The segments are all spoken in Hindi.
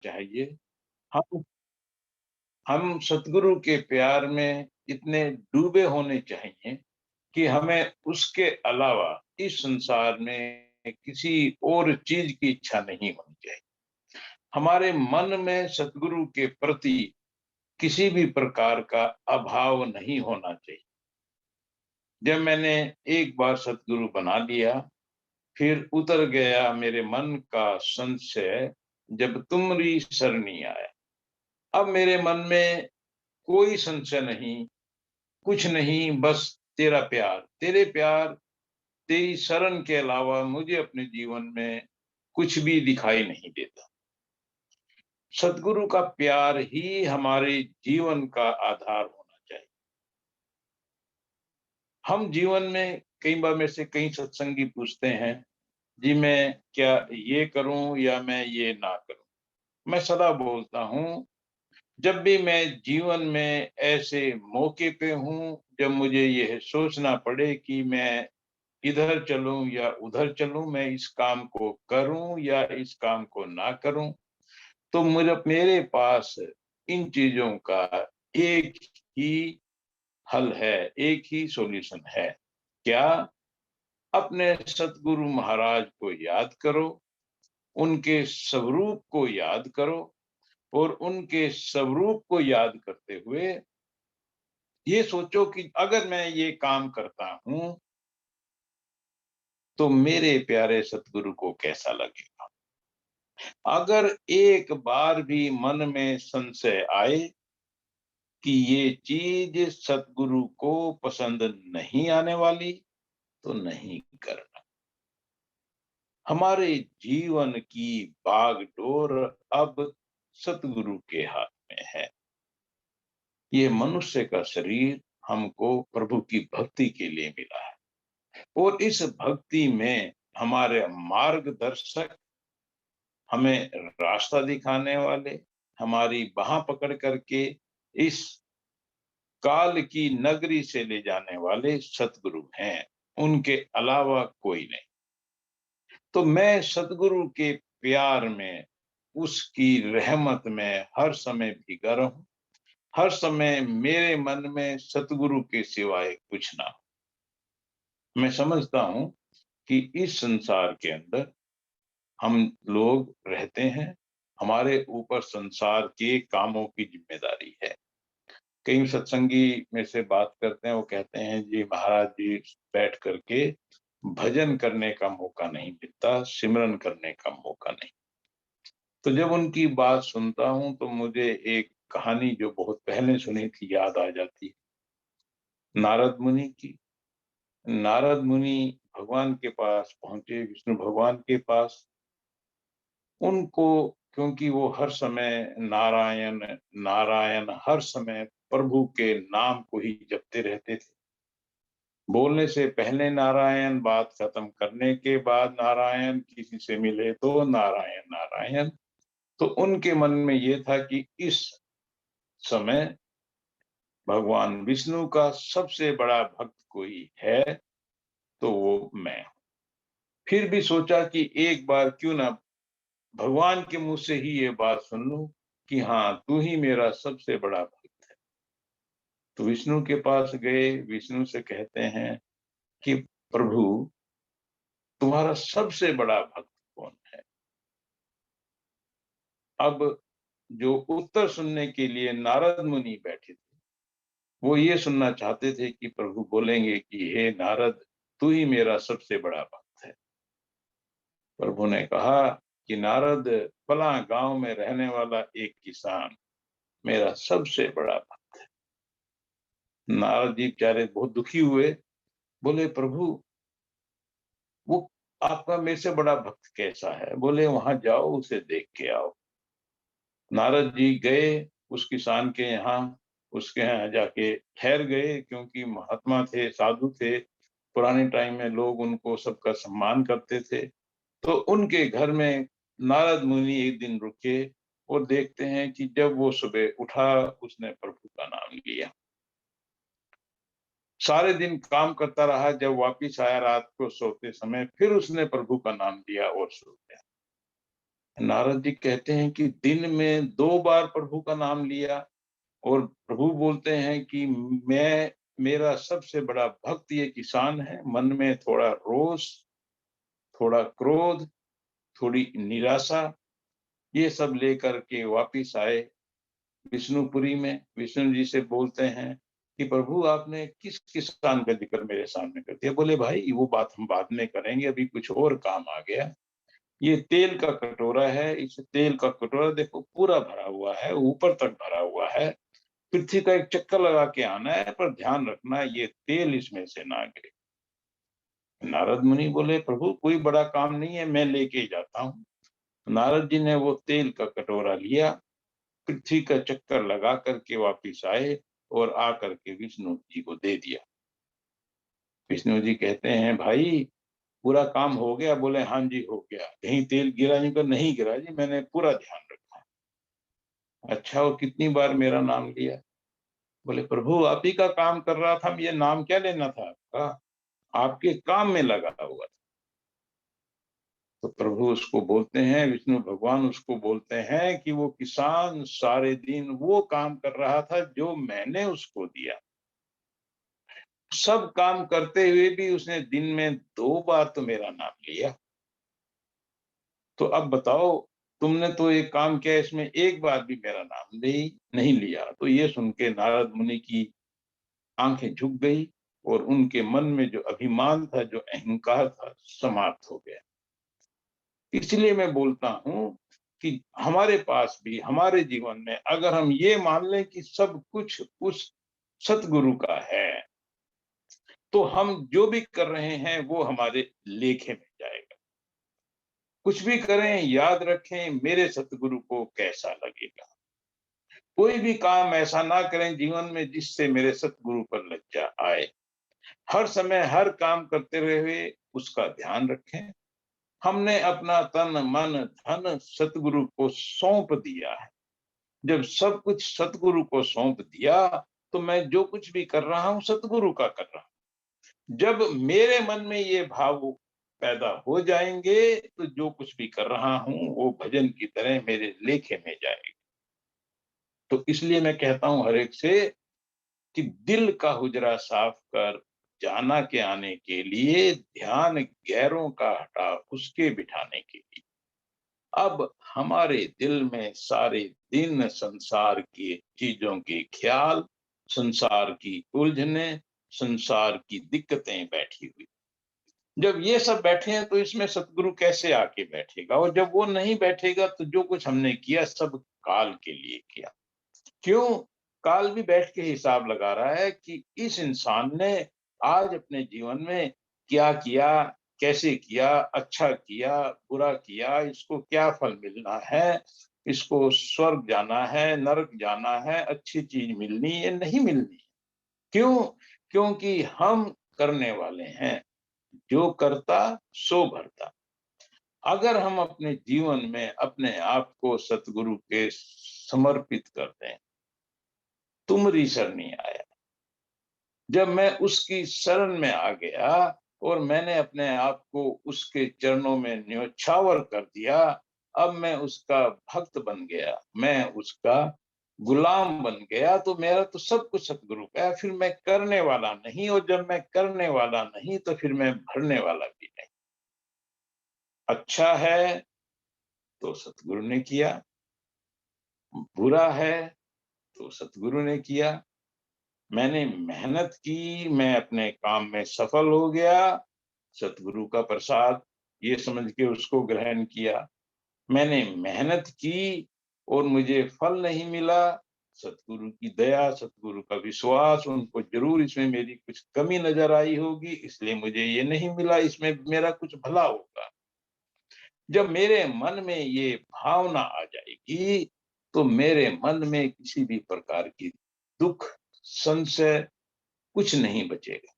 चाहिए। हम हम सतगुरु के प्यार में इतने डूबे होने चाहिए कि हमें उसके अलावा इस संसार में किसी और चीज की इच्छा नहीं होनी चाहिए। हमारे मन में सतगुरु के प्रति किसी भी प्रकार का अभाव नहीं होना चाहिए। जब मैंने एक बार सतगुरु बना लिया, फिर उतर गया मेरे मन का संशय, जब तुमरी सरनी आया। अब मेरे मन में कोई संशय नहीं, कुछ नहीं, बस तेरा प्यार, तेरे प्यार, तेरी शरण के अलावा मुझे अपने जीवन में कुछ भी दिखाई नहीं देता। सतगुरु का प्यार ही हमारे जीवन का आधार होना चाहिए। हम जीवन में कई बार मेरे से कई सत्संगी पूछते हैं, जी मैं क्या ये करूं या मैं ये ना करूं? मैं सदा बोलता हूं, जब भी मैं जीवन में ऐसे मौके पे हूं, जब मुझे यह सोचना पड़े कि मैं इधर चलूं या उधर चलूं, मैं इस काम को करूं या इस काम को ना करूं, तो मुझे मेरे पास इन चीजों का एक ही हल है, एक ही सॉल्यूशन है। क्या? अपने सतगुरु महाराज को याद करो, उनके स्वरूप को याद करो, और उनके स्वरूप को याद करते हुए ये सोचो कि अगर मैं ये काम करता हूं तो मेरे प्यारे सतगुरु को कैसा लगेगा। अगर एक बार भी मन में संशय आए कि ये चीज सतगुरु को पसंद नहीं आने वाली, तो नहीं करना। हमारे जीवन की बागडोर अब सतगुरु के हाथ में है। ये मनुष्य का शरीर हमको प्रभु की भक्ति के लिए मिला है, और इस भक्ति में हमारे मार्गदर्शक, हमें रास्ता दिखाने वाले, हमारी बाह पकड़ करके इस काल की नगरी से ले जाने वाले सतगुरु हैं, उनके अलावा कोई नहीं। तो मैं सतगुरु के प्यार में, उसकी रहमत में हर समय भीगा रहूं, हर समय मेरे मन में सतगुरु के सिवाय कुछ ना हो। मैं समझता हूं कि इस संसार के अंदर हम लोग रहते हैं, हमारे ऊपर संसार के कामों की जिम्मेदारी है। कई सत्संगी मेरे से बात करते हैं, वो कहते हैं, जी महाराज जी, बैठ करके भजन करने का मौका नहीं मिलता, सिमरन करने का मौका नहीं। तो जब उनकी बात सुनता हूं तो मुझे एक कहानी जो बहुत पहले सुनी थी याद आ जाती है, नारद मुनि की। नारद मुनि भगवान के पास पहुंचे, विष्णु भगवान के पास। उनको, क्योंकि वो हर समय नारायण नारायण, हर समय प्रभु के नाम को ही जपते रहते थे। बोलने से पहले नारायण, बात खत्म करने के बाद नारायण, किसी से मिले तो नारायण नारायण। तो उनके मन में ये था कि इस समय भगवान विष्णु का सबसे बड़ा भक्त कोई है तो वो मैं हूं। फिर भी सोचा कि एक बार क्यों ना भगवान के मुंह से ही ये बात सुन लूं कि हाँ, तू ही मेरा सबसे बड़ा भक्त है। तो विष्णु के पास गए, विष्णु से कहते हैं कि प्रभु, तुम्हारा सबसे बड़ा भक्त कौन है? अब जो उत्तर सुनने के लिए नारद मुनि बैठे थे, वो ये सुनना चाहते थे कि प्रभु बोलेंगे कि हे नारद, तू ही मेरा सबसे बड़ा भक्त है। प्रभु ने कहा कि नारद, फला गांव में रहने वाला एक किसान मेरा सबसे बड़ा भक्त है। नारद जी बेचारे बहुत दुखी हुए, बोले प्रभु, वो आपका मेरे से बड़ा भक्त कैसा है? बोले वहां जाओ, उसे देख के आओ। नारद जी गए उस किसान के यहाँ, उसके यहाँ जाके ठहर गए, क्योंकि महात्मा थे, साधु थे। पुराने टाइम में लोग उनको सबका सम्मान करते थे। तो उनके घर में नारद मुनि एक दिन रुके, और देखते हैं कि जब वो सुबह उठा, उसने प्रभु का नाम लिया। सारे दिन काम करता रहा, जब वापिस आया रात को सोते समय, फिर उसने प्रभु का नाम लिया और सो गया। नारद जी कहते हैं कि दिन में 2 बार प्रभु का नाम लिया और प्रभु बोलते हैं कि मैं मेरा सबसे बड़ा भक्त ये किसान है, मन में थोड़ा रोष, थोड़ा क्रोध, थोड़ी निराशा, ये सब लेकर के वापिस आए विष्णुपुरी में। विष्णु जी से बोलते हैं कि प्रभु आपने किस किसान का जिक्र मेरे सामने कर दिया? बोले भाई वो बात हम बाद में करेंगे, अभी कुछ और काम आ गया। ये तेल का कटोरा है, इस तेल का कटोरा देखो पूरा भरा हुआ है, ऊपर तक भरा हुआ है। पृथ्वी का एक चक्कर लगा के आना है, पर ध्यान रखना ये तेल इसमें से ना गिरे। नारद मुनि बोले प्रभु कोई बड़ा काम नहीं है, मैं लेके ही जाता हूँ। नारद जी ने वो तेल का कटोरा लिया, पृथ्वी का चक्कर लगा करके वापिस आए और आकर के विष्णु जी को दे दिया। विष्णु जी कहते हैं भाई पूरा काम हो गया? बोले हाँ जी हो गया। कहीं तेल गिरा नहीं? तो नहीं गिरा जी, मैंने पूरा ध्यान रखा। अच्छा और कितनी बार मेरा नाम लिया? बोले प्रभु आप ही का काम कर रहा था, ये नाम क्या लेना था आपका? आपके काम में लगा हुआ था। तो प्रभु उसको बोलते हैं, विष्णु भगवान उसको बोलते हैं कि वो किसान सारे दिन वो काम कर रहा था जो मैंने उसको दिया। सब काम करते हुए भी उसने दिन में 2 बार तो मेरा नाम लिया। तो अब बताओ तुमने तो एक काम किया, इसमें एक बार भी मेरा नाम नहीं लिया। तो ये सुन के नारद मुनि की आंखें झुक गई और उनके मन में जो अभिमान था, जो अहंकार था, समाप्त हो गया। इसलिए मैं बोलता हूं कि हमारे पास भी हमारे जीवन में अगर हम ये मान लें कि सब कुछ उस सतगुरु का है, तो हम जो भी कर रहे हैं वो हमारे लेखे में जाएगा। कुछ भी करें याद रखें मेरे सतगुरु को कैसा लगेगा। कोई भी काम ऐसा ना करें जीवन में जिससे मेरे सतगुरु पर लज्जा आए। हर समय हर काम करते हुए उसका ध्यान रखें। हमने अपना तन मन धन सतगुरु को सौंप दिया है। जब सब कुछ सतगुरु को सौंप दिया तो मैं जो कुछ भी कर रहा हूं सतगुरु का कर रहा हूं। जब मेरे मन में ये भाव पैदा हो जाएंगे तो जो कुछ भी कर रहा हूं वो भजन की तरह मेरे लेखे में जाएगा। तो इसलिए मैं कहता हूं हर एक से कि दिल का हुजरा साफ कर, जाना के आने के लिए ध्यान गैरों का हटा उसके बिठाने के लिए। अब हमारे दिल में सारे दिन संसार की चीजों के ख्याल, संसार की उलझने, संसार की दिक्कतें बैठी हुई। जब ये सब बैठे हैं तो इसमें सतगुरु कैसे आके बैठेगा? और जब वो नहीं बैठेगा तो जो कुछ हमने किया सब काल के लिए किया। क्यों? काल भी बैठ के हिसाब लगा रहा है कि इस इंसान ने आज अपने जीवन में क्या किया, कैसे किया, अच्छा किया, बुरा किया, इसको क्या फल मिलना है, इसको स्वर्ग जाना है, नरक जाना है, अच्छी चीज मिलनी है, नहीं मिलनी। क्यों? क्योंकि हम करने वाले हैं, जो करता सो भरता। अगर हम अपने जीवन में अपने आप को सतगुरु के समर्पित कर दें, तुमरी शरणी आया। जब मैं उसकी शरण में आ गया और मैंने अपने आप को उसके चरणों में न्योछावर कर दिया, अब मैं उसका भक्त बन गया, मैं उसका गुलाम बन गया, तो मेरा तो सब कुछ सतगुरु का है। फिर मैं करने वाला नहीं, और जब मैं करने वाला नहीं तो फिर मैं भरने वाला भी नहीं। अच्छा है तो सतगुरु ने किया, बुरा है तो सतगुरु ने किया। मैंने मेहनत की, मैं अपने काम में सफल हो गया, सतगुरु का प्रसाद ये समझ के उसको ग्रहण किया। मैंने मेहनत की और मुझे फल नहीं मिला, सतगुरु की दया, सतगुरु का विश्वास, उनको जरूर इसमें मेरी कुछ कमी नजर आई होगी, इसलिए मुझे ये नहीं मिला, इसमें मेरा कुछ भला होगा। जब मेरे मन में ये भावना आ जाएगी तो मेरे मन में किसी भी प्रकार की दुख, संशय कुछ नहीं बचेगा।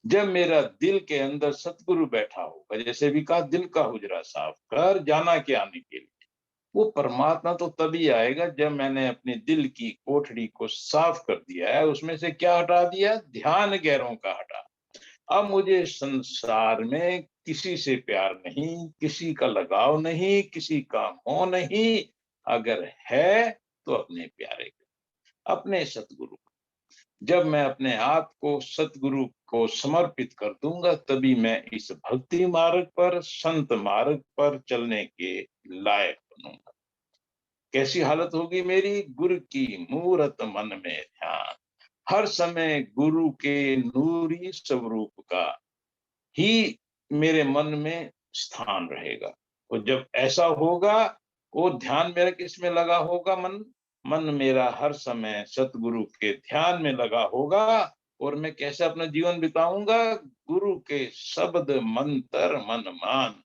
जब मेरा दिल के अंदर सतगुरु बैठा होगा, जैसे भी कहा दिल का हुजरा साफ कर, जाना के आने के लिए, वो परमात्मा तो तभी आएगा जब मैंने अपने दिल की कोठड़ी को साफ कर दिया है। उसमें से क्या हटा दिया? ध्यान गैरों का हटा। अब मुझे संसार में किसी से प्यार नहीं, किसी का लगाव नहीं, किसी का मोह नहीं, अगर है तो अपने प्यारे को, अपने सतगुरु को। जब मैं अपने आप को सतगुरु को समर्पित कर दूंगा, तभी मैं इस भक्ति मार्ग पर, संत मार्ग पर चलने के लायक बनूंगा। कैसी हालत होगी मेरी? गुरु की मूरत मन में ध्यान, हर समय गुरु के नूरी स्वरूप का ही मेरे मन में स्थान रहेगा। और जब ऐसा होगा, वो ध्यान मेरा किसमें लगा होगा? मन मेरा हर समय सतगुरु के ध्यान में लगा होगा। और मैं कैसे अपना जीवन बिताऊंगा? गुरु के शब्द मंत्र मन मान,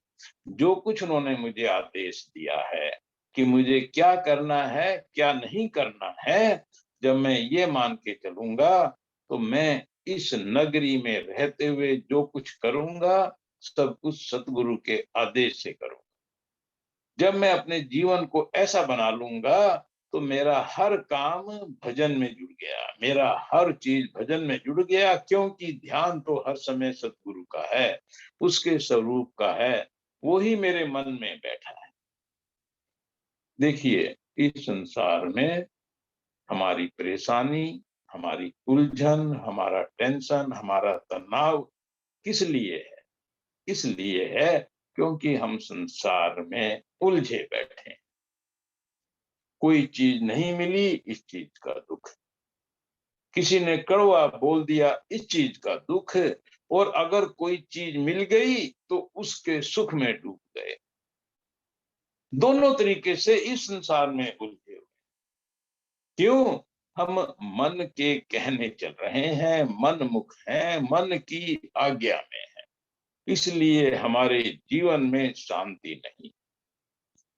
जो कुछ उन्होंने मुझे आदेश दिया है कि मुझे क्या करना है, क्या नहीं करना है, जब मैं ये मान के चलूंगा, तो मैं इस नगरी में रहते हुए जो कुछ करूंगा, सब कुछ सतगुरु के आदेश से करूंगा। जब मैं अपने जीवन को ऐसा बना लूंगा, तो मेरा हर काम भजन में जुड़ गया, मेरा हर चीज भजन में जुड़ गया, क्योंकि ध्यान तो हर समय सतगुरु का है, उसके स्वरूप का है, वो ही मेरे मन में बैठा है। देखिए, इस संसार में हमारी परेशानी, हमारी उलझन, हमारा टेंशन, हमारा तनाव किस लिए है? इसलिए है क्योंकि हम संसार में उलझे बैठे हैं। कोई चीज नहीं मिली, इस चीज का दुख। किसी ने कड़वा बोल दिया, इस चीज का दुख। और अगर कोई चीज मिल गई तो उसके सुख में डूब गए। दोनों तरीके से इस संसार में उलझे हुए। क्यों? हम मन के कहने चल रहे हैं, मन मुख हैं, मन की आज्ञा में है, इसलिए हमारे जीवन में शांति नहीं।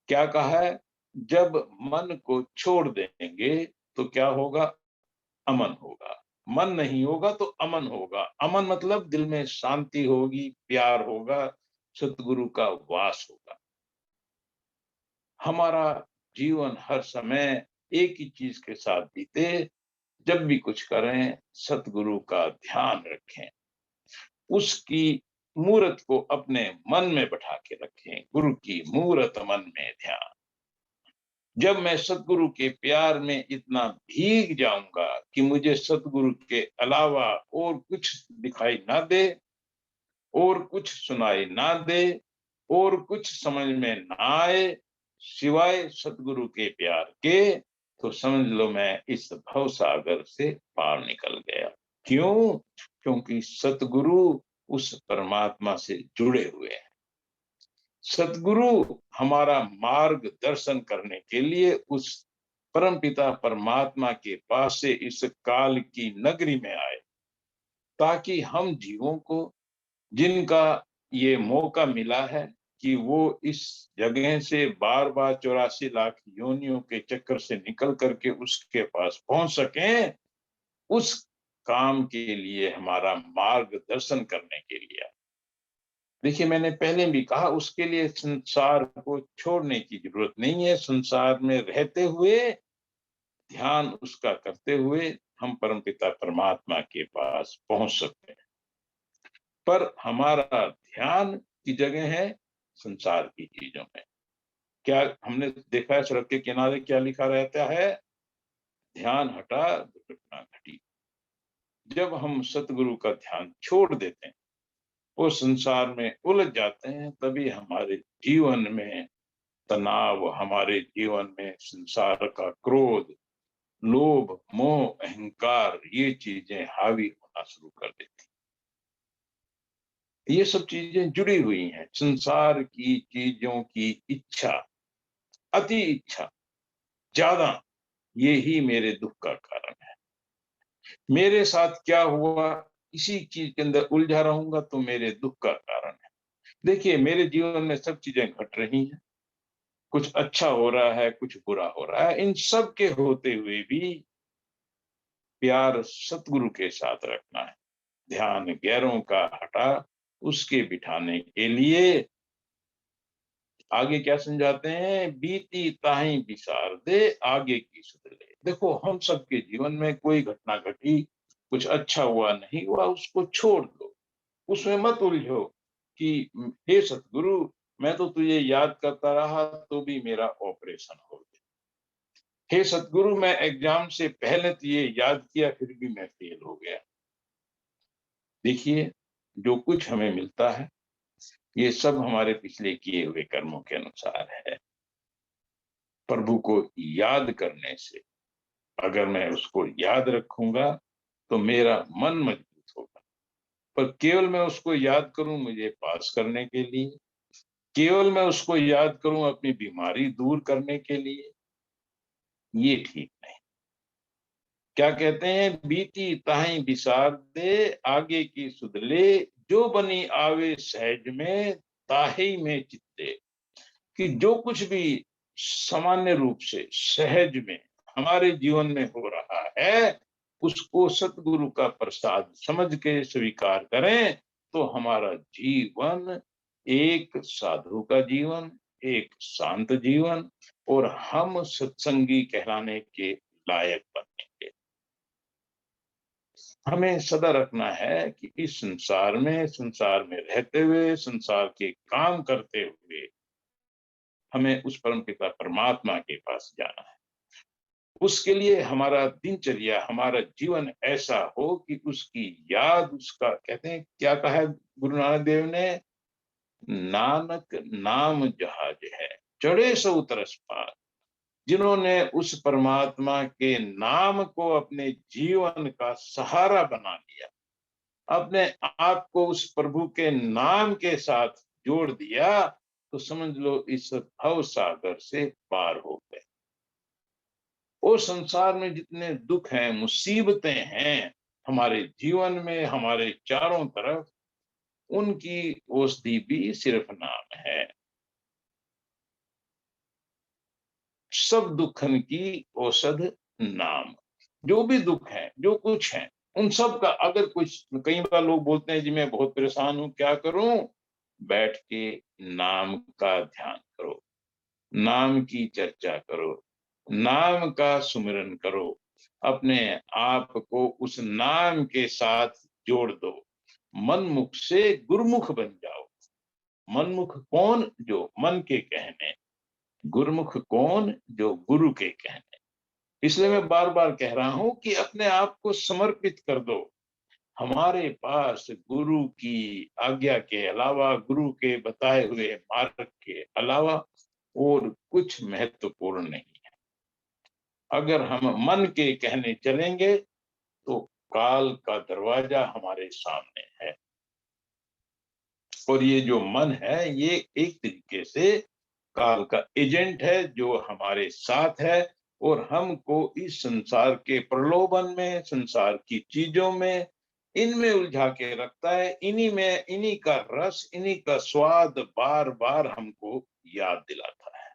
क्या कहा है? जब मन को छोड़ देंगे तो क्या होगा? अमन होगा। मन नहीं होगा तो अमन होगा। अमन मतलब दिल में शांति होगी, प्यार होगा, सतगुरु का वास होगा। हमारा जीवन हर समय एक ही चीज के साथ बीते। जब भी कुछ करें, सतगुरु का ध्यान रखें, उसकी मूरत को अपने मन में बैठा के रखें। गुरु की मूरत मन में ध्यान। जब मैं सतगुरु के प्यार में इतना भीग जाऊंगा कि मुझे सतगुरु के अलावा और कुछ दिखाई ना दे, और कुछ सुनाई ना दे, और कुछ समझ में ना आए, सिवाय सतगुरु के प्यार के, तो समझ लो मैं इस भव सागर से पार निकल गया। क्यों? क्योंकि सतगुरु उस परमात्मा से जुड़े हुए हैं। सतगुरु हमारा मार्गदर्शन करने के लिए उस परमपिता परमात्मा के पास से इस काल की नगरी में आए, ताकि हम जीवों को, जिनका ये मौका मिला है कि वो इस जगह से बार बार 84 लाख योनियों के चक्कर से निकल करके उसके पास पहुंच सकें, उस काम के लिए, हमारा मार्गदर्शन करने के लिए। देखिए, मैंने पहले भी कहा, उसके लिए संसार को छोड़ने की जरूरत नहीं है। संसार में रहते हुए, ध्यान उसका करते हुए, हम परमपिता परमात्मा के पास पहुंच सकते हैं। पर हमारा ध्यान की जगह है संसार की चीजों में। क्या हमने देखा है सड़क के किनारे क्या लिखा रहता है? ध्यान हटा दुर्घटना घटी। जब हम सतगुरु का ध्यान छोड़ देते हैं, वो संसार में उलझ जाते हैं, तभी हमारे जीवन में तनाव, हमारे जीवन में संसार का क्रोध, लोभ, मोह, अहंकार, ये चीजें हावी होना शुरू कर देती। ये सब चीजें जुड़ी हुई हैं। संसार की चीजों की इच्छा, अति इच्छा ज्यादा, ये ही मेरे दुख का कारण है। मेरे साथ क्या हुआ, इसी चीज के अंदर उलझा रहूंगा तो मेरे दुख का कारण है। देखिए, मेरे जीवन में सब चीजें घट रही हैं, कुछ अच्छा हो रहा है, कुछ बुरा हो रहा है। इन सब के होते हुए भी प्यार सतगुरु के साथ रखना है। ध्यान गैरों का हटा उसके बिठाने के लिए आगे क्या समझाते हैं? बीती ताही बिसार दे, आगे की सुध ले। देखो, हम सबके जीवन में कोई घटना घटी, कुछ अच्छा हुआ नहीं हुआ, उसको छोड़ दो, उसमें मत उलझो। कि हे सतगुरु, मैं तो तुझे याद करता रहा तो भी मेरा ऑपरेशन हो गया। हे सतगुरु, मैं एग्जाम से पहले तुझे याद किया फिर भी मैं फेल हो गया। देखिए, जो कुछ हमें मिलता है ये सब हमारे पिछले किए हुए कर्मों के अनुसार है। प्रभु को याद करने से, अगर मैं उसको याद रखूंगा तो मेरा मन मजबूत होगा। पर केवल मैं उसको याद करूं मुझे पास करने के लिए, केवल मैं उसको याद करूं अपनी बीमारी दूर करने के लिए, ये ठीक नहीं। क्या कहते हैं, बीती ताही बिसार दे आगे की सुध ले, जो बनी आवे सहज में ताही में चित्ते। कि जो कुछ भी सामान्य रूप से सहज में हमारे जीवन में हो रहा है उसको सतगुरु का प्रसाद समझ के स्वीकार करें तो हमारा जीवन एक साधु का जीवन, एक शांत जीवन और हम सत्संगी कहलाने के लायक बनेंगे। हमें सदा रखना है कि इस संसार में रहते हुए, संसार के काम करते हुए हमें उस परम पिता परमात्मा के पास जाना है। उसके लिए हमारा दिनचर्या, हमारा जीवन ऐसा हो कि उसकी याद, उसका कहते हैं क्या कहा है गुरु नानक देव ने, नानक नाम जहाज है चढ़े सो तरस पार। जिन्होंने उस परमात्मा के नाम को अपने जीवन का सहारा बना लिया, अपने आप को उस प्रभु के नाम के साथ जोड़ दिया, तो समझ लो इस भव सागर से पार हो गए। और संसार में जितने दुख हैं, मुसीबतें हैं हमारे जीवन में, हमारे चारों तरफ, उनकी औषधि भी सिर्फ नाम है। सब दुखन की औषध नाम। जो भी दुख है, जो कुछ है, उन सब का अगर कुछ, कई बार लोग बोलते हैं जी मैं बहुत परेशान हूं, क्या करूं? बैठ के नाम का ध्यान करो, नाम की चर्चा करो, नाम का सुमिरन करो, अपने आप को उस नाम के साथ जोड़ दो, मनमुख से गुरुमुख बन जाओ। मनमुख कौन? जो मन के कहने, गुरुमुख कौन? जो गुरु के कहने। इसलिए मैं बार बार कह रहा हूं कि अपने आप को समर्पित कर दो। हमारे पास गुरु की आज्ञा के अलावा, गुरु के बताए हुए मार्ग के अलावा और कुछ महत्वपूर्ण नहीं है। अगर हम मन के कहने चलेंगे तो काल का दरवाजा हमारे सामने है। और ये जो मन है ये एक तरीके से काल का एजेंट है जो हमारे साथ है और हमको इस संसार के प्रलोभन में, संसार की चीजों में, इनमें उलझा के रखता है। इन्हीं में, इन्हीं का रस, इन्हीं का स्वाद बार बार हमको याद दिलाता है।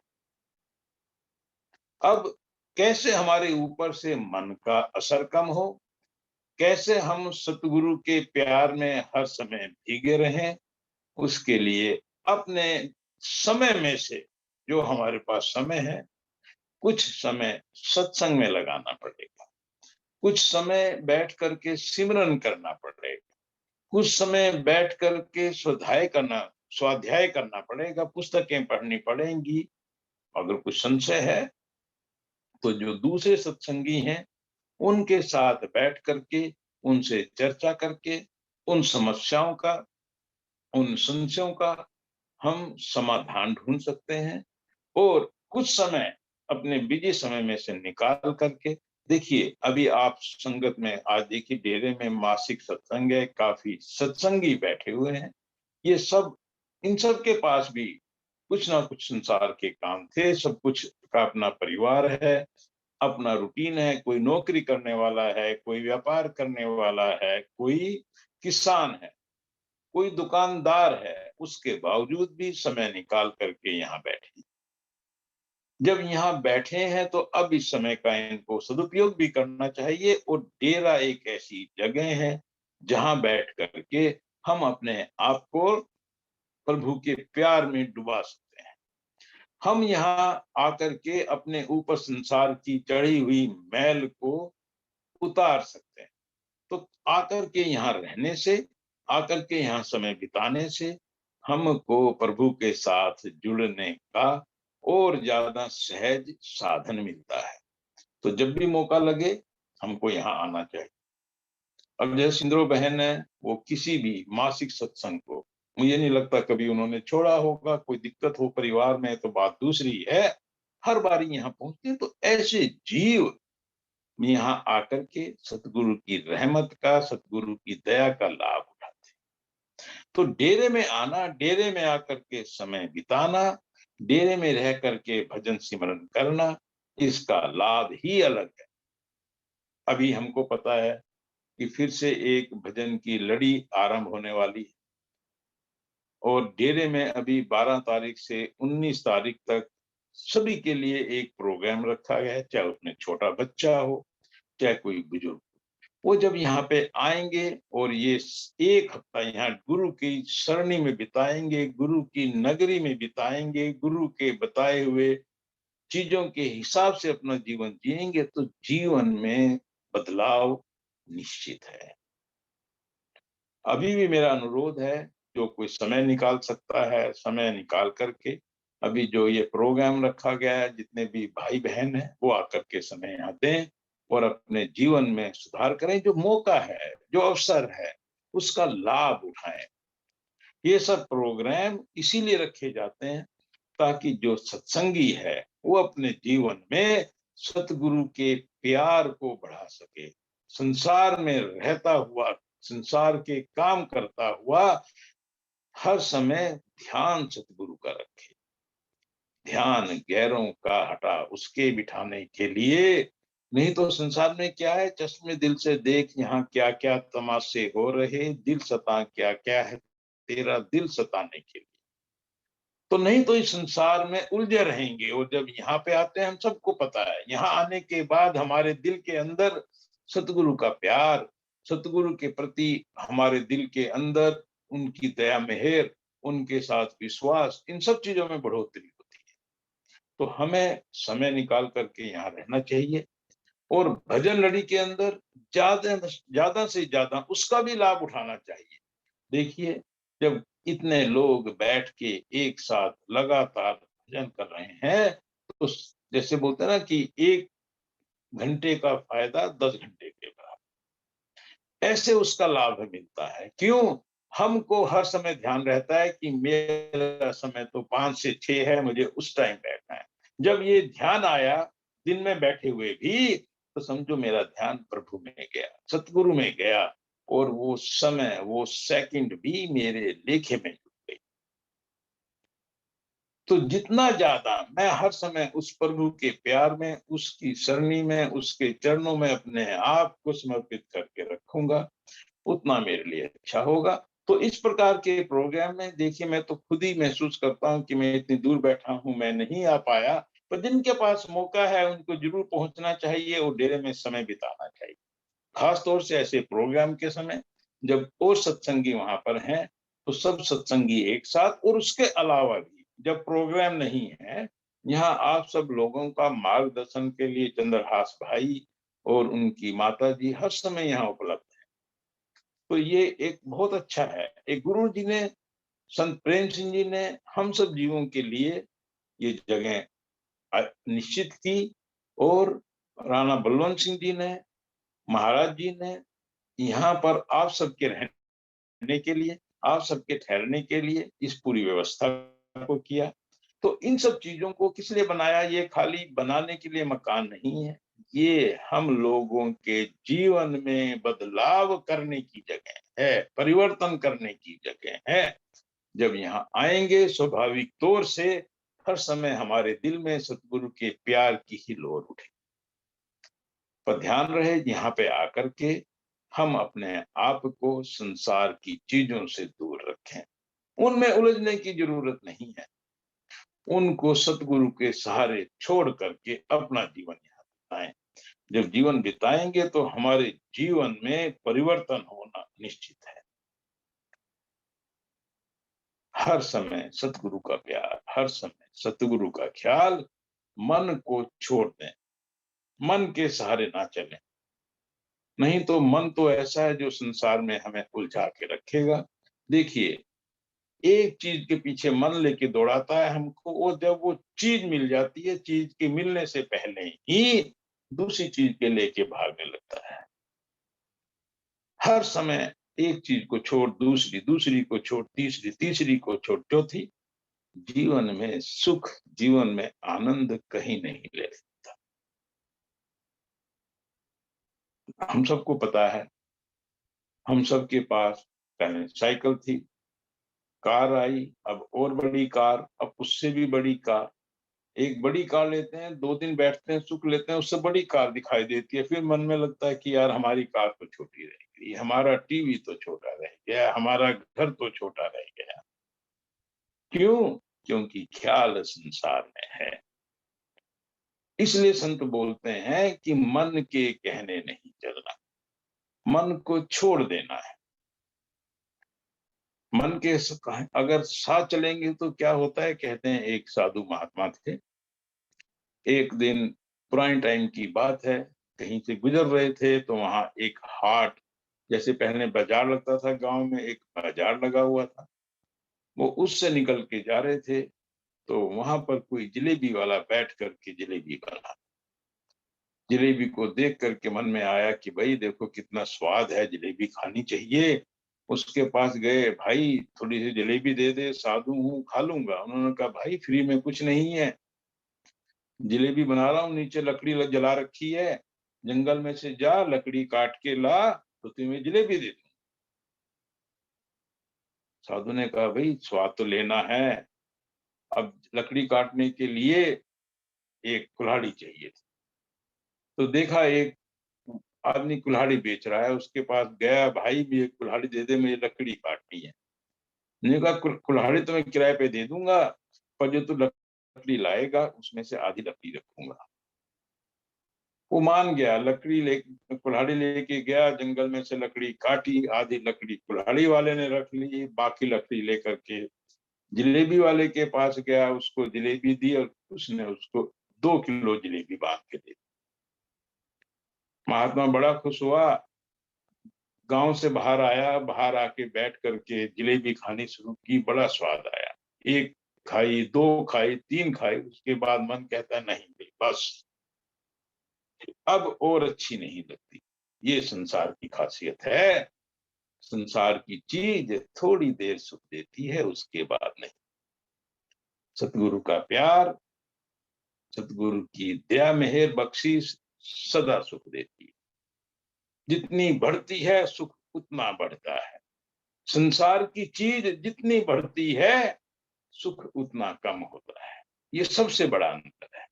अब कैसे हमारे ऊपर से मन का असर कम हो, कैसे हम सतगुरु के प्यार में हर समय भीगे रहें, उसके लिए अपने समय में से, जो हमारे पास समय है, कुछ समय सत्संग में लगाना पड़ेगा, कुछ समय बैठ करके सिमरन करना पड़ेगा, कुछ समय बैठ करके स्वाध्याय करना पड़ेगा, पुस्तकें पढ़नी पड़ेंगी। अगर कुछ संशय है तो जो दूसरे सत्संगी हैं उनके साथ बैठ करके, उनसे चर्चा करके, उन समस्याओं का, उन संशयों का हम समाधान ढूंढ सकते हैं। और कुछ समय अपने बिजी समय में से निकाल करके, देखिए अभी आप संगत में, आज देखिए डेरे में मासिक सत्संग है, काफी सत्संगी बैठे हुए हैं। ये सब, इन सब के पास भी कुछ ना कुछ संसार के काम थे, सब कुछ का अपना परिवार है, अपना रूटीन है, कोई नौकरी करने वाला है, कोई व्यापार करने वाला है, कोई किसान है, कोई दुकानदार है, उसके बावजूद भी समय निकाल करके यहाँ बैठे। जब यहाँ बैठे हैं तो अब इस समय का इनको सदुपयोग भी करना चाहिए। और डेरा एक ऐसी जगह है जहां बैठ करके हम अपने आप को प्रभु के प्यार में डुबा सकते हैं। हम यहाँ आकर के अपने ऊपर संसार की चढ़ी हुई मैल को उतार सकते हैं। तो आकर के यहाँ रहने से, आकर के यहाँ समय बिताने से हमको प्रभु के साथ जुड़ने का और ज्यादा सहज साधन मिलता है। तो जब भी मौका लगे हमको यहाँ आना चाहिए। अब जैसे सिंदूर बहन है, वो किसी भी मासिक सत्संग को, मुझे नहीं लगता कभी उन्होंने छोड़ा होगा। कोई दिक्कत हो परिवार में तो बात दूसरी है, हर बारी यहाँ पहुंचते हैं। तो ऐसे जीव यहाँ आकर के सतगुरु की रहमत का, सतगुरु की दया का लाभ उठाते हैं। तो डेरे में आना, डेरे में आकर के समय बिताना, डेरे में रह करके भजन सिमरन करना, इसका लाभ ही अलग है। अभी हमको पता है कि फिर से एक भजन की लड़ी आरंभ होने वाली है, और डेरे में अभी 12 तारीख से 19 तारीख तक सभी के लिए एक प्रोग्राम रखा गया है, चाहे उसमें छोटा बच्चा हो, चाहे कोई बुजुर्ग। वो जब यहाँ पे आएंगे और ये एक हफ्ता यहाँ गुरु की सरणी में बिताएंगे, गुरु की नगरी में बिताएंगे, गुरु के बताए हुए चीजों के हिसाब से अपना जीवन जिएंगे, तो जीवन में बदलाव निश्चित है। अभी भी मेरा अनुरोध है, जो कोई समय निकाल सकता है, समय निकाल करके अभी जो ये प्रोग्राम रखा गया है, जितने भी भाई बहन हैं वो आकर के समय यहाँ दें और अपने जीवन में सुधार करें। जो मौका है, जो अवसर है, उसका लाभ उठाएं। ये सब प्रोग्राम इसीलिए रखे जाते हैं ताकि जो सत्संगी है वो अपने जीवन में सतगुरु के प्यार को बढ़ा सके, संसार में रहता हुआ, संसार के काम करता हुआ हर समय ध्यान सतगुरु का रखे। ध्यान गैरों का हटा उसके बिठाने के लिए। नहीं तो संसार में क्या है, चश्मे दिल से देख, यहाँ क्या क्या तमाशे हो रहे, दिल सता क्या क्या है तेरा दिल सताने के लिए। तो नहीं तो इस संसार में उलझे रहेंगे। और जब यहाँ पे आते हैं, हम सबको पता है, यहाँ आने के बाद हमारे दिल के अंदर सतगुरु का प्यार, सतगुरु के प्रति हमारे दिल के अंदर उनकी दया मेहर, उनके साथ विश्वास, इन सब चीजों में बढ़ोतरी होती है। तो हमें समय निकाल करके यहाँ रहना चाहिए और भजन लड़ी के अंदर ज्यादा ज्यादा से ज्यादा उसका भी लाभ उठाना चाहिए। देखिए, जब इतने लोग बैठ के एक साथ लगातार भजन कर रहे हैं, तो जैसे बोलते हैं ना कि 1 घंटे का फायदा 10 घंटे के बराबर, ऐसे उसका लाभ मिलता है। क्यों? हमको हर समय ध्यान रहता है कि मेरा समय तो 5 से 6 है, मुझे उस टाइम बैठना है। जब ये ध्यान आया दिन में बैठे हुए भी, तो समझो मेरा ध्यान प्रभु में गया, सतगुरु में गया, और वो समय, वो सेकंड भी मेरे लेखे में जुड़ गई। तो जितना ज्यादा मैं हर समय उस प्रभु के प्यार में, उसकी सरणी में, उसके चरणों में अपने आप को समर्पित करके रखूंगा, उतना मेरे लिए अच्छा होगा। तो इस प्रकार के प्रोग्राम में देखिए, मैं तो खुद ही महसूस करता हूँ कि मैं इतनी दूर बैठा हूँ, मैं नहीं आ पाया, पर जिनके पास मौका है उनको जरूर पहुंचना चाहिए और डेरे में समय बिताना चाहिए। खास तौर से ऐसे प्रोग्राम के समय जब और सत्संगी वहां पर हैं, तो सब सत्संगी एक साथ, और उसके अलावा भी जब प्रोग्राम नहीं है, यहाँ आप सब लोगों का मार्गदर्शन के लिए चंद्रहास भाई और उनकी माता जी हर समय यहाँ उपलब्ध है। तो ये एक बहुत अच्छा है। एक गुरु जी ने, संत प्रेम सिंह जी ने हम सब जीवों के लिए ये जगह निश्चित की, और राणा बलवंत सिंह जी ने, महाराज जी ने यहाँ पर आप सबके रहने के लिए, आप सबके ठहरने के लिए इस पूरी व्यवस्था को किया। तो इन सब चीजों को किस लिए बनाया? ये खाली बनाने के लिए मकान नहीं है, ये हम लोगों के जीवन में बदलाव करने की जगह है, परिवर्तन करने की जगह है। जब यहाँ आएंगे, स्वाभाविक तौर से हर समय हमारे दिल में सतगुरु के प्यार की ही लोर उठे। पर ध्यान रहे, यहाँ पे आकर के हम अपने आप को संसार की चीजों से दूर रखें, उनमें उलझने की जरूरत नहीं है। उनको सतगुरु के सहारे छोड़ करके अपना जीवन यहाँ बिताएं। जब जीवन बिताएंगे तो हमारे जीवन में परिवर्तन होना निश्चित है। हर समय सतगुरु का प्यार, हर समय सतगुरु का ख्याल, मन को छोड़ दें, मन के सहारे ना चलें। नहीं तो मन तो ऐसा है जो संसार में हमें उलझा के रखेगा। देखिए, एक चीज के पीछे मन लेके दौड़ाता है हमको, वो जब वो चीज मिल जाती है, चीज के मिलने से पहले ही दूसरी चीज के लेके भागने लगता है। हर समय एक चीज को छोड़ दूसरी, दूसरी को छोड़ तीसरी, तीसरी को छोड़ चौथी। जीवन में सुख, जीवन में आनंद कहीं नहीं ले सकता। हम सबको पता है, हम सबके पास पहले साइकिल थी, कार आई, अब और बड़ी कार, अब उससे भी बड़ी कार। एक बड़ी कार लेते हैं, 2 दिन बैठते हैं, सुख लेते हैं, उससे बड़ी कार दिखाई देती है, फिर मन में लगता है कि यार हमारी कार तो छोटी रह गई, हमारा टीवी तो छोटा रह गया, हमारा घर तो छोटा रह गया। क्यों? क्योंकि ख्याल संसार में है। इसलिए संत बोलते हैं कि मन के कहने नहीं चलना, मन को छोड़ देना है। मन के अगर साथ चलेंगे तो क्या होता है, कहते हैं एक साधु महात्मा थे, एक दिन पुराने टाइम की बात है, कहीं से गुजर रहे थे तो वहां एक हाट, जैसे पहले बाजार लगता था गांव में, एक बाजार लगा हुआ था। वो उससे निकल के जा रहे थे तो वहां पर कोई जलेबी वाला बैठ करके जलेबी बना। जलेबी को देख करके मन में आया कि भाई देखो कितना स्वाद है, जलेबी खानी चाहिए। उसके पास गए, भाई थोड़ी सी जलेबी दे दे, साधु हूँ खा लूंगा। उन्होंने कहा भाई फ्री में कुछ नहीं है, जलेबी बना रहा हूँ, नीचे लकड़ी जला रखी है, जंगल में से जा लकड़ी काट के ला तो तुम्हें जलेबी दे दूं। साधु ने कहा भाई स्वाद तो लेना है, अब लकड़ी काटने के लिए एक कुल्हाड़ी चाहिए। तो देखा एक आदमी कुल्हाड़ी बेच रहा है, उसके पास गया, भाई भी एक कुल्हाड़ी दे दे, मुझे लकड़ी काटनी है। मैंने कहा कुल्हाड़ी तो मैं किराए पे दे दूंगा, पर जो तू लकड़ी लाएगा उसमें से आधी लकड़ी रखूंगा। वो मान गया, लकड़ी ले कुल्हाड़ी लेके गया, जंगल में से लकड़ी काटी, आधी लकड़ी कुल्हाड़ी वाले ने रख ली, बाकी लकड़ी लेकर के जलेबी वाले के पास गया, उसको जलेबी दी और उसने उसको 2 किलो जलेबी बांध के दी। महात्मा बड़ा खुश हुआ, गांव से बाहर आया, बाहर आके बैठ करके जलेबी खानी शुरू की, बड़ा स्वाद आया। एक खाई, 2 खाई, 3 खाई, उसके बाद मन कहता नहीं भाई बस, अब और अच्छी नहीं लगती। ये संसार की खासियत है, संसार की चीज थोड़ी देर सुख देती है, उसके बाद नहीं। सतगुरु का प्यार, सतगुरु की दया मेहर बख्शीश सदा सुख देती है। जितनी बढ़ती है सुख उतना बढ़ता है, संसार की चीज जितनी बढ़ती है सुख उतना कम होता है। ये सबसे बड़ा अंतर है।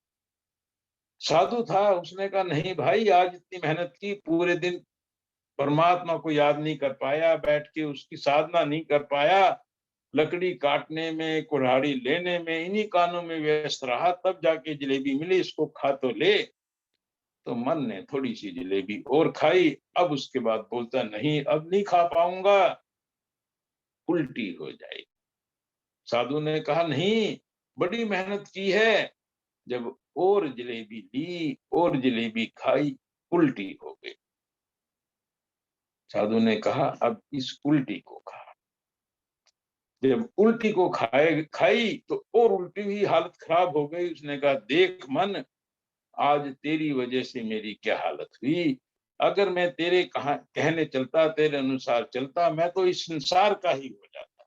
साधु था, उसने कहा नहीं भाई, आज इतनी मेहनत की, पूरे दिन परमात्मा को याद नहीं कर पाया, बैठ के उसकी साधना नहीं कर पाया, लकड़ी काटने में, कुल्हाड़ी लेने में, इन्हीं कामों में व्यस्त रहा, तब जाके जलेबी मिली, इसको खा तो ले। तो मन ने थोड़ी सी जलेबी और खाई, अब उसके बाद बोलता नहीं अब नहीं खा पाऊंगा, उल्टी हो जाएगी। साधु ने कहा नहीं, बड़ी मेहनत की है। जब और जलेबी ली और जलेबी खाई, उल्टी हो गई। साधु ने कहा अब इस उल्टी को खा। जब उल्टी को खाई तो और उल्टी हुई, हालत खराब हो गई। उसने कहा देख मन, आज तेरी वजह से मेरी क्या हालत हुई। अगर मैं तेरे कहने चलता, तेरे अनुसार चलता, मैं तो इस संसार का ही हो जाता।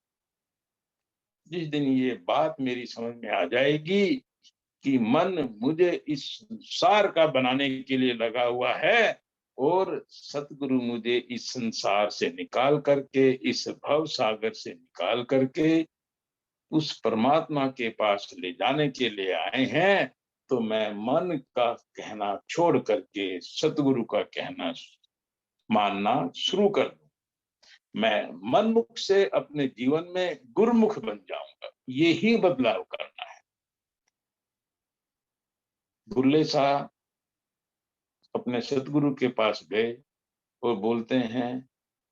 जिस दिन ये बात मेरी समझ में आ जाएगी कि मन मुझे इस संसार का बनाने के लिए लगा हुआ है, और सतगुरु मुझे इस संसार से निकाल करके, इस भव सागर से निकाल करके उस परमात्मा के पास ले जाने के लिए आए हैं, तो मैं मन का कहना छोड़ करके सतगुरु का कहना मानना शुरू कर दूं। मैं मनमुख से अपने जीवन में गुरुमुख बन जाऊंगा। यही बदलाव करना है। बुल्ले साहब अपने सतगुरु के पास गए और बोलते हैं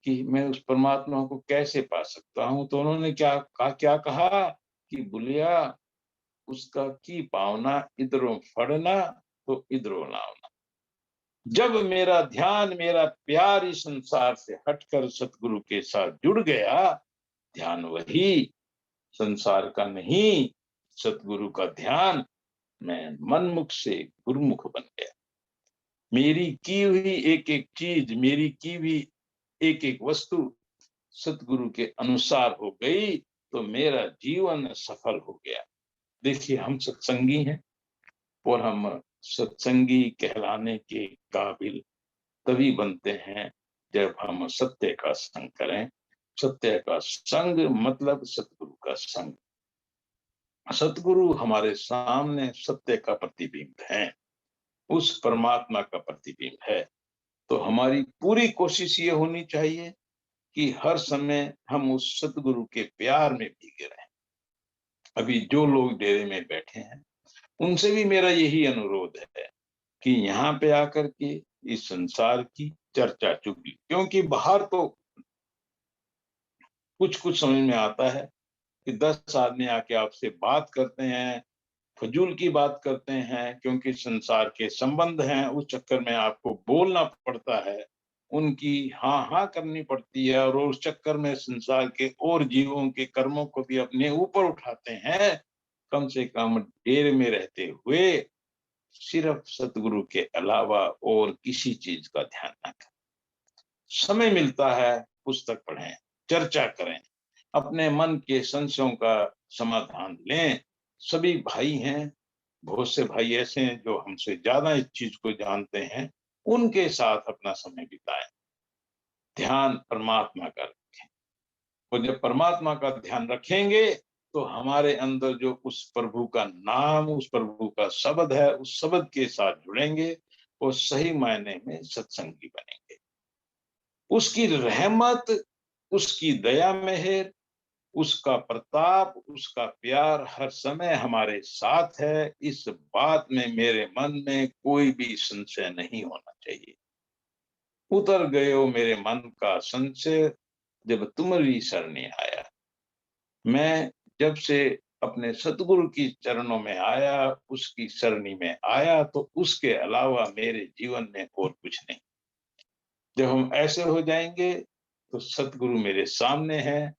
कि मैं उस परमात्मा को कैसे पा सकता हूं। तो उन्होंने क्या कहा कि बुलिया, उसका की पावना इधरों फड़ना तो इधरों लावना। जब मेरा ध्यान, मेरा प्यार इस संसार से हटकर सतगुरु के साथ जुड़ गया, ध्यान वही, संसार का नहीं, सतगुरु का ध्यान, मैं मनमुख से गुरुमुख बन गया। मेरी की हुई एक-एक चीज, मेरी की हुई एक-एक वस्तु सतगुरु के अनुसार हो गई, तो मेरा जीवन सफल हो गया। देखिए, हम सत्संगी हैं और हम सत्संगी कहलाने के काबिल तभी बनते हैं जब हम सत्य का संग करें। सत्य का संग मतलब सतगुरु का संग। सतगुरु हमारे सामने सत्य का प्रतिबिंब है, उस परमात्मा का प्रतिबिंब है। तो हमारी पूरी कोशिश ये होनी चाहिए कि हर समय हम उस सतगुरु के प्यार में भीगे रहें। अभी जो लोग डेरे में बैठे हैं, उनसे भी मेरा यही अनुरोध है कि यहाँ पे आकर के इस संसार की चर्चा चुगली, क्योंकि बाहर तो कुछ-कुछ समझ में आता है कि 10 आदमी आके आपसे बात करते हैं, फजूल की बात करते हैं, क्योंकि संसार के संबंध हैं, उस चक्कर में आपको बोलना पड़ता है, उनकी हाँ-हाँ करनी पड़ती है और उस चक्कर में संसार के और जीवों के कर्मों को भी अपने ऊपर उठाते हैं। कम से कम डेरे में रहते हुए सिर्फ सतगुरु के अलावा और किसी चीज का ध्यान ना करें। समय मिलता है, पुस्तक पढ़ें, चर्चा करें, अपने मन के संशयों का समाधान लें। सभी भाई हैं, बहुत से भाई ऐसे हैं जो हमसे ज्यादा इस चीज को जानते हैं, उनके साथ अपना समय बिताएं। ध्यान परमात्मा का रखें और जब परमात्मा का ध्यान रखेंगे तो हमारे अंदर जो उस प्रभु का नाम, उस प्रभु का शब्द है, उस शब्द के साथ जुड़ेंगे और सही मायने में सत्संगी बनेंगे। उसकी रहमत, उसकी दया मेहर, उसका प्रताप, उसका प्यार हर समय हमारे साथ है। इस बात में मेरे मन में कोई भी संशय नहीं होना चाहिए। उतर गयो मेरे मन का संशय, जब तुम्हारी शरणी आया। मैं जब से अपने सतगुरु की चरणों में आया, उसकी सरणी में आया, तो उसके अलावा मेरे जीवन में और कुछ नहीं। जब हम ऐसे हो जाएंगे तो सतगुरु मेरे सामने है,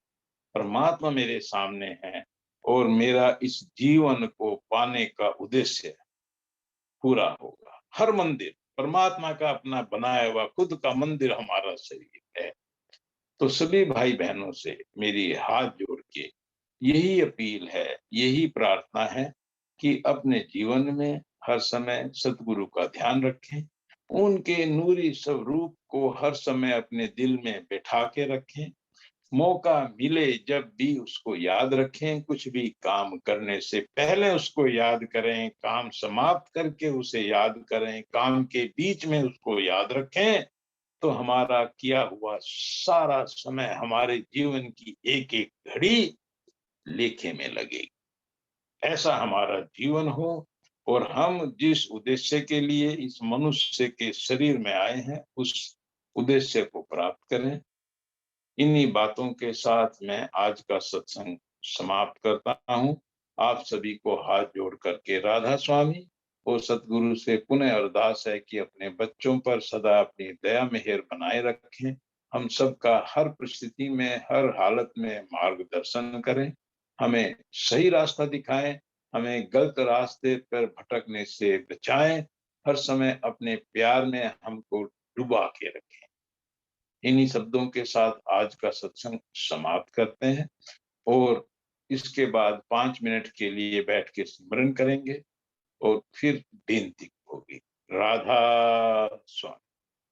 परमात्मा मेरे सामने है और मेरा इस जीवन को पाने का उद्देश्य पूरा होगा। हर मंदिर परमात्मा का अपना बनाया हुआ खुद का मंदिर हमारा शरीर है। तो सभी भाई बहनों से मेरी हाथ जोड़ के यही अपील है, यही प्रार्थना है कि अपने जीवन में हर समय सतगुरु का ध्यान रखें, उनके नूरी स्वरूप को हर समय अपने दिल में बैठा के रखें। मौका मिले जब भी उसको याद रखें, कुछ भी काम करने से पहले उसको याद करें, काम समाप्त करके उसे याद करें, काम के बीच में उसको याद रखें, तो हमारा किया हुआ सारा समय, हमारे जीवन की एक-एक घड़ी लेखे में लगेगी। ऐसा हमारा जीवन हो और हम जिस उद्देश्य के लिए इस मनुष्य के शरीर में आए हैं, उस उद्देश्य को प्राप्त करें। इन्हीं बातों के साथ मैं आज का सत्संग समाप्त करता हूँ। आप सभी को हाथ जोड़ करके राधा स्वामी और सतगुरु से पुनः अरदास है कि अपने बच्चों पर सदा अपनी दया मेहर बनाए रखें। हम सबका हर परिस्थिति में, हर हालत में मार्गदर्शन करें, हमें सही रास्ता दिखाएं, हमें गलत रास्ते पर भटकने से बचाएं, हर समय अपने प्यार में हमको डुबा के रखें। इन्हीं शब्दों के साथ आज का सत्संग समाप्त करते हैं और इसके बाद 5 मिनट के लिए बैठ के स्मरण करेंगे और फिर बेनती होगी। राधा स्वामी।